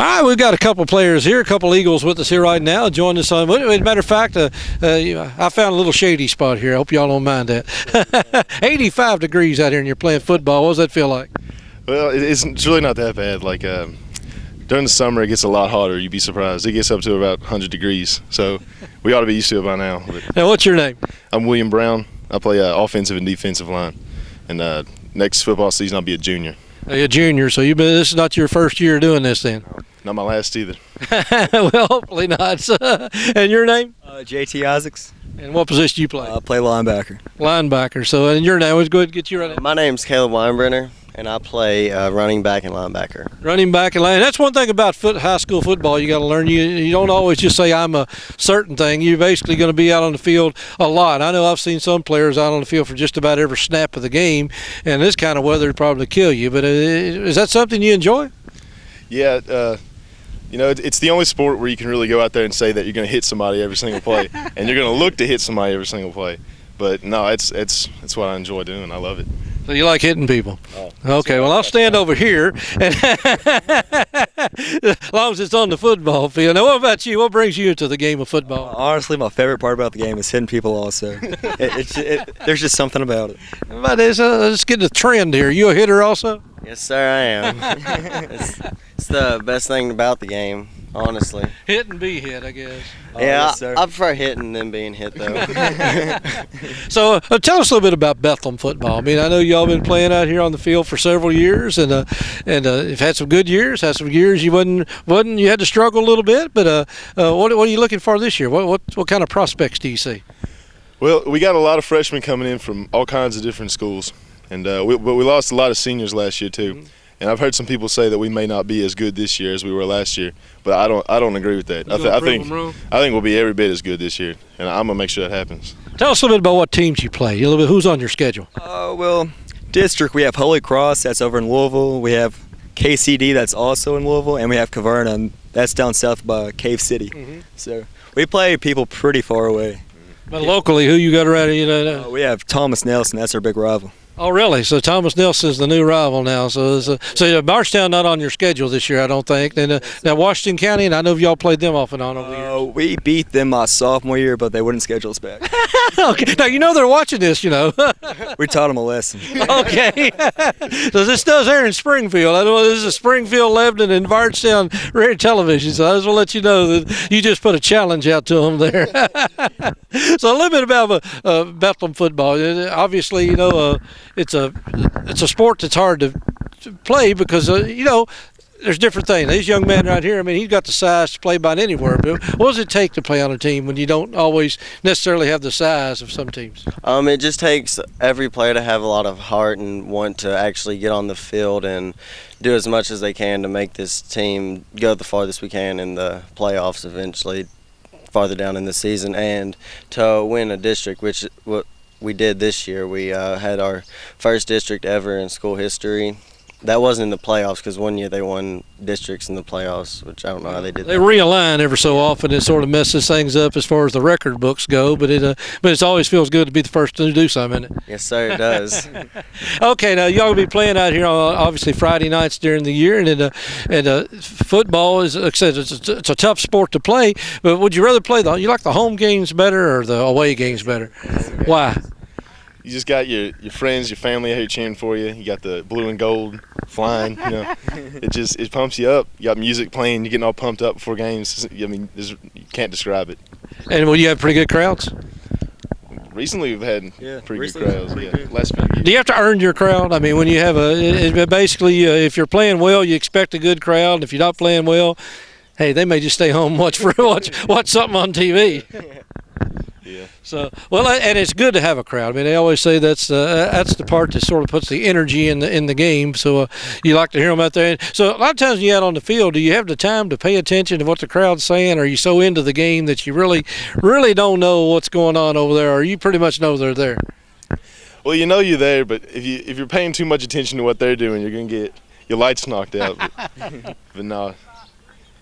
All right, we've got a couple players here, a couple Eagles with us here right now. Join us on. As a matter of fact, I found a little shady spot here. I hope y'all don't mind that. 85 degrees out here, and you're playing football. What does that feel like? Well, it's really not that bad. Like during the summer, it gets a lot hotter. You'd be surprised. It gets up to about 100 degrees. So we ought to be used to it by now. But Now, what's your name? I'm William Brown. I play offensive and defensive line. And next football season, I'll be a junior. You're a junior, so this is not your first year doing this then? Not my last either. Well, hopefully not. And your name? JT Isaacs. And what position do you play? I play linebacker. Linebacker. So, and your name? Let's go ahead and get you right now. My name's Caleb Weinbrenner, and I play running back and linebacker. Running back and line. That's one thing about high school football you got to learn. You don't always just say I'm a certain thing. You're basically going to be out on the field a lot. I know I've seen some players out on the field for just about every snap of the game, and this kind of weather would probably kill you. But is that something you enjoy? Yeah, it's the only sport where you can really go out there and say that you're going to hit somebody every single play, and you're going to look to hit somebody every single play. But no, it's what I enjoy doing. I love it. So you like hitting people? Oh, okay, well, I'll stand over here and as long as it's on the football field. Now, what about you? What brings you to the game of football? Honestly, my favorite part about the game is hitting people also. There's just something about it. Let's get the trend here. You a hitter also? Yes, sir, I am. It's the best thing about the game, honestly. Hit and be hit, I guess. Yeah, yes, I prefer hitting than being hit, though. So tell us a little bit about Bethlehem football. I mean, I know y'all been playing out here on the field for several years, and you've had some good years. Had some years you you had to struggle a little bit. But what are you looking for this year? What kind of prospects do you see? Well, we got a lot of freshmen coming in from all kinds of different schools, and but we lost a lot of seniors last year too. Mm-hmm. And I've heard some people say that we may not be as good this year as we were last year, but I don't agree with that. I think we'll be every bit as good this year, and I'm gonna make sure that happens. Tell us a little bit about what teams you play. A little bit, who's on your schedule? Well, district we have Holy Cross, that's over in Louisville. We have KCD, that's also in Louisville, and we have Caverna, and that's down south by Cave City. Mm-hmm. So we play people pretty far away. But locally, who you got around? We have Thomas Nelson, that's our big rival. Oh, really? So Thomas Nelson's the new rival now. So Marshtown not on your schedule this year, I don't think. And now Washington County, and I know y'all played them off and on over the years. We beat them my sophomore year, but they wouldn't schedule us back. Okay. Now, they're watching this, We taught them a lesson. Okay. So this does air in Springfield. I know this is a Springfield, Lebanon, and Bardstown radio television. So I just want to let you know that you just put a challenge out to them there. So a little bit about Bethlehem football. Obviously, it's a sport that's hard to play because there's different things. These young men right here, I mean, he's got the size to play about anywhere. But what does it take to play on a team when you don't always necessarily have the size of some teams? It just takes every player to have a lot of heart and want to actually get on the field and do as much as they can to make this team go the farthest we can in the playoffs eventually, farther down in the season, and to win a district, which what we did this year. We had our first district ever in school history. That wasn't in the playoffs because one year they won districts in the playoffs, which I don't know how they did that. They realign every so often. It sort of messes things up as far as the record books go, but it always feels good to be the first to do something, isn't it? Yes, sir, it does. Okay, now y'all will be playing out here on obviously Friday nights during the year, and football is, like I said, it's a tough sport to play. But would you rather play you like the home games better or the away games better? Why? You just got your friends, your family out here cheering for you. You got the blue and gold flying. It pumps you up. You got music playing. You're getting all pumped up before games. I mean, you can't describe it. And will you have pretty good crowds? Recently, we've had pretty good crowds. Last few years. Do you have to earn your crowd? I mean, when you have basically, if you're playing well, you expect a good crowd. And if you're not playing well, hey, they may just stay home and watch something on TV. Yeah. So, well, and it's good to have a crowd. I mean, they always say that's the part that sort of puts the energy in the game. So you like to hear them out there. So a lot of times when you're out on the field, do you have the time to pay attention to what the crowd's saying? Or are you so into the game that you really don't know what's going on over there, or you pretty much know they're there? Well, you're there, but if you're paying too much attention to what they're doing, you're gonna get your lights knocked out. But no,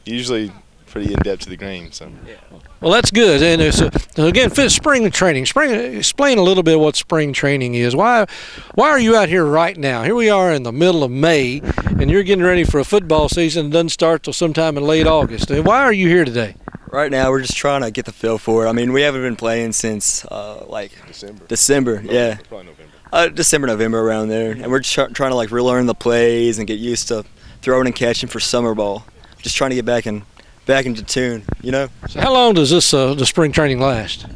usually pretty in depth to the grain. So. Well, that's good. And so again, spring training. Explain a little bit what spring training is. Why are you out here right now? Here we are in the middle of May, and you're getting ready for a football season that doesn't start till sometime in late August. And why are you here today? Right now, we're just trying to get the feel for it. I mean, we haven't been playing since December. Yeah. Probably November. December, November, around there, and we're trying to like relearn the plays and get used to throwing and catching for summer ball. Just trying to get back into tune, you know. So how long does this the spring training last?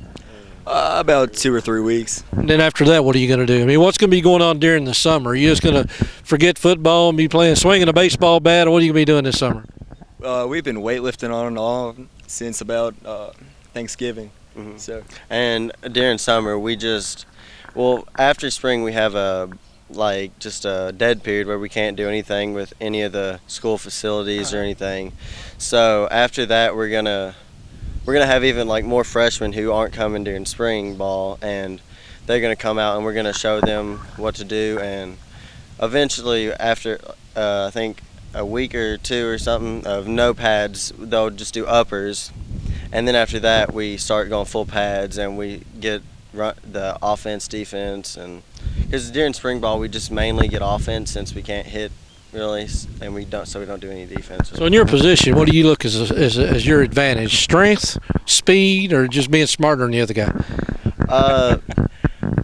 About 2 or 3 weeks. And then after that, what are you going to do? I mean, what's going to be going on during the summer? Are you just going to forget football and be swinging a baseball bat, or what are you going to be doing this summer? We've been weightlifting on and off since about Thanksgiving. Mm-hmm. So. And during summer, after spring we have just a dead period where we can't do anything with any of the school facilities or anything. So after that, we're gonna have even like more freshmen who aren't coming during spring ball, and they're gonna come out and we're gonna show them what to do. And eventually, after I think a week or two or something of no pads, they'll just do uppers, and then after that we start going full pads and we get the offense, defense, and because during spring ball we just mainly get offense since we can't hit really, and we don't do any defense. So in your position, what do you look as your advantage? Strength, speed, or just being smarter than the other guy?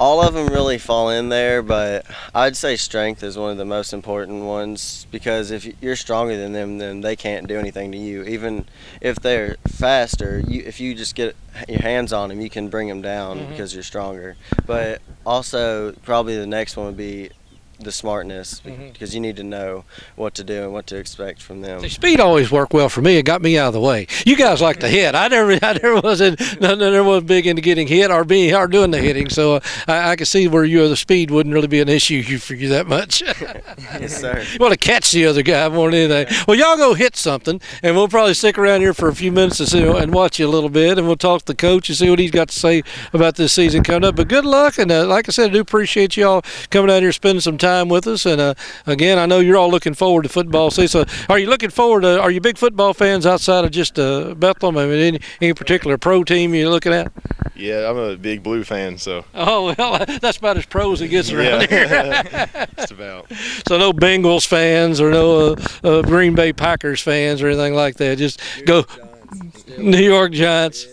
All of them really fall in there, but I'd say strength is one of the most important ones, because if you're stronger than them, then they can't do anything to you. Even if they're faster, if you just get your hands on them, you can bring them down because you're stronger. But also, probably the next one would be the smartness, because you need to know what to do and what to expect from them. See, speed always worked well for me. It got me out of the way. You guys like to hit. I never was big into getting hit or doing the hitting. So I can see where the speed wouldn't really be an issue for you that much. Yes, sir. You want to catch the other guy more than anything. Well, y'all go hit something, and we'll probably stick around here for a few minutes and watch you a little bit, and we'll talk to the coach and see what he's got to say about this season coming up. But good luck, and like I said, I do appreciate y'all coming out here spending some time with us. And again, I know you're all looking forward to football season. So are you looking forward to? Are you big football fans outside of just Bethlehem? I mean, any particular pro team you're looking at? Yeah, I'm a big Blue fan, so. Oh, well, that's about as pro as it gets around here. Just about. So no Bengals fans or no Green Bay Packers fans or anything like that. Just go New York Giants.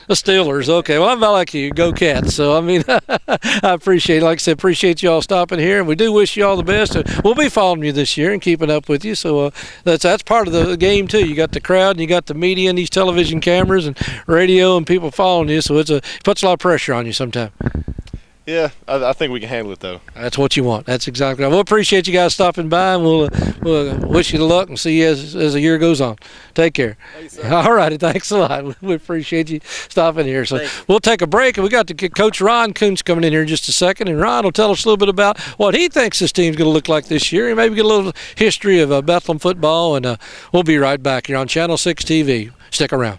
The Steelers. Okay, well, I'm about like you. Go Cats. So, I mean, I appreciate it. Like I said, appreciate you all stopping here, and we do wish you all the best. We'll be following you this year and keeping up with you. So that's part of the game, too. You got the crowd, and you got the media and these television cameras and radio and people following you. So it puts a lot of pressure on you sometimes. Yeah, I think we can handle it, though. That's what you want. That's exactly right. We'll appreciate you guys stopping by, and we'll wish you the luck and see you as the year goes on. Take care. All righty. Thanks a lot. We appreciate you stopping here. So we'll take a break, and we got to get Coach Ron Kuntz coming in here in just a second, and Ron will tell us a little bit about what he thinks this team's going to look like this year, and maybe get a little history of Bethlehem football, and we'll be right back here on Channel 6 TV. Stick around.